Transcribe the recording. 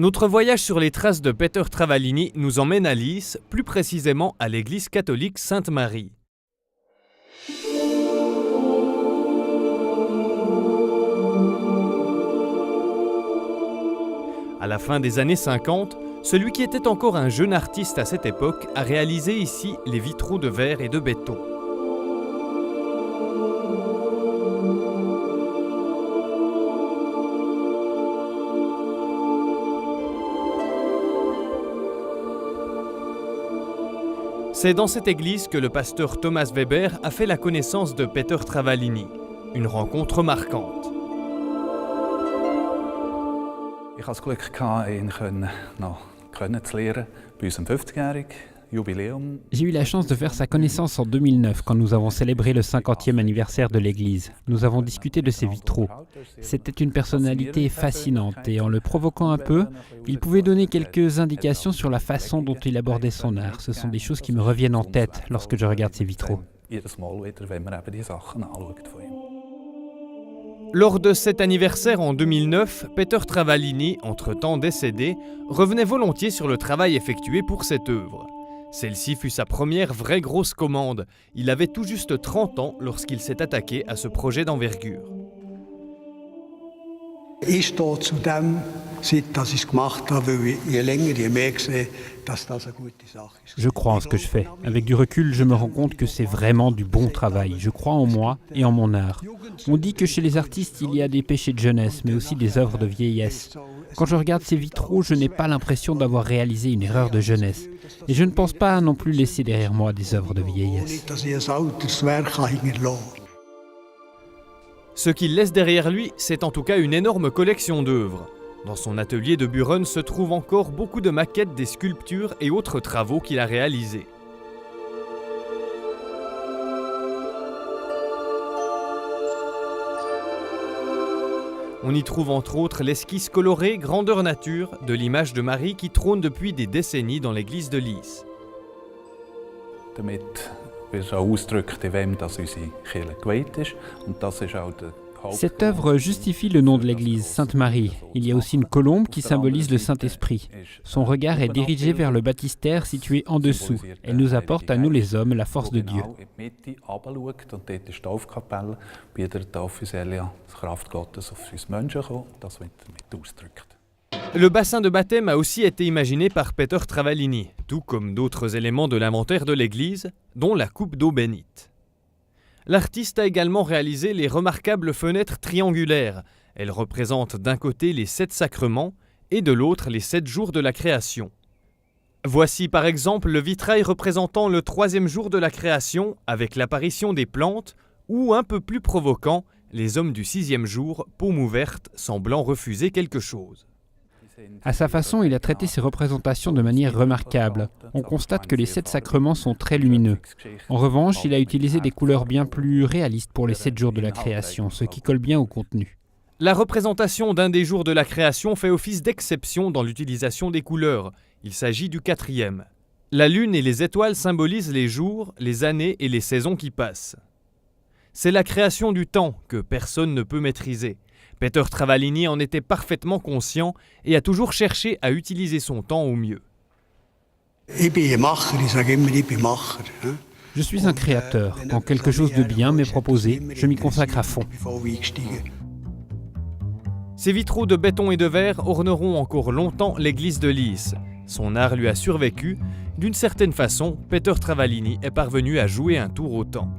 Notre voyage sur les traces de Peter Travaglini nous emmène à Lys, plus précisément à l'église catholique Sainte-Marie. À la fin des années 50, celui qui était encore un jeune artiste à cette époque a réalisé ici les vitraux de verre et de béton. C'est dans cette église que le pasteur Thomas Weber a fait la connaissance de Peter Travaglini, une rencontre marquante. Ich hatte das Glück, ihn kennenzulernen bei unserem 50-jährigen Jubiläum. J'ai eu la chance de faire sa connaissance en 2009 quand nous avons célébré le 50e anniversaire de l'église. Nous avons discuté de ses vitraux. C'était une personnalité fascinante et en le provoquant un peu, il pouvait donner quelques indications sur la façon dont il abordait son art. Ce sont des choses qui me reviennent en tête lorsque je regarde ses vitraux. Lors de cet anniversaire en 2009, Peter Travaglini, entre-temps décédé, revenait volontiers sur le travail effectué pour cette œuvre. Celle-ci fut sa première vraie grosse commande. Il avait tout juste 30 ans lorsqu'il s'est attaqué à ce projet d'envergure. Ich stehe zu dem, seit ich es gemacht habe, weil je länger, je mehr sehe, dass das eine gute Sache ist. Je crois en ce que je fais. Avec du recul, je me rends compte que c'est vraiment du bon travail. Je crois en moi et en mon art. On dit que chez les artistes, il y a des péchés de jeunesse, mais aussi des œuvres de vieillesse. Quand je regarde ces vitraux, je n'ai pas l'impression d'avoir réalisé une erreur de jeunesse. Et je ne pense pas non plus laisser derrière moi des œuvres de vieillesse. Ce qu'il laisse derrière lui, c'est en tout cas une énorme collection d'œuvres. Dans son atelier de Buren se trouvent encore beaucoup de maquettes des sculptures et autres travaux qu'il a réalisés. On y trouve entre autres l'esquisse colorée grandeur nature de l'image de Marie qui trône depuis des décennies dans l'église de Lys. Cette œuvre justifie le nom de l'église, Sainte-Marie. Il y a aussi une colombe qui symbolise le Saint-Esprit. Son regard est dirigé vers le baptistère situé en dessous. Elle nous apporte à nous les hommes la force de Dieu. Le bassin de baptême a aussi été imaginé par Peter Travaglini, tout comme d'autres éléments de l'inventaire de l'église, dont la coupe d'eau bénite. L'artiste a également réalisé les remarquables fenêtres triangulaires. Elles représentent d'un côté les 7 sacrements et de l'autre les 7 jours de la création. Voici par exemple le vitrail représentant le 3e jour de la création avec l'apparition des plantes ou, un peu plus provoquant, les hommes du 6e jour, paume ouverte, semblant refuser quelque chose. À sa façon, il a traité ces représentations de manière remarquable. On constate que les 7 sacrements sont très lumineux. En revanche, il a utilisé des couleurs bien plus réalistes pour les 7 jours de la création, ce qui colle bien au contenu. La représentation d'un des jours de la création fait office d'exception dans l'utilisation des couleurs. Il s'agit du 4e. La lune et les étoiles symbolisent les jours, les années et les saisons qui passent. C'est la création du temps que personne ne peut maîtriser. Peter Travaglini en était parfaitement conscient et a toujours cherché à utiliser son temps au mieux. Je suis un créateur. Quand quelque chose de bien m'est proposé, je m'y consacre à fond. Ces vitraux de béton et de verre orneront encore longtemps l'église de Lys. Son art lui a survécu. D'une certaine façon, Peter Travaglini est parvenu à jouer un tour au temps.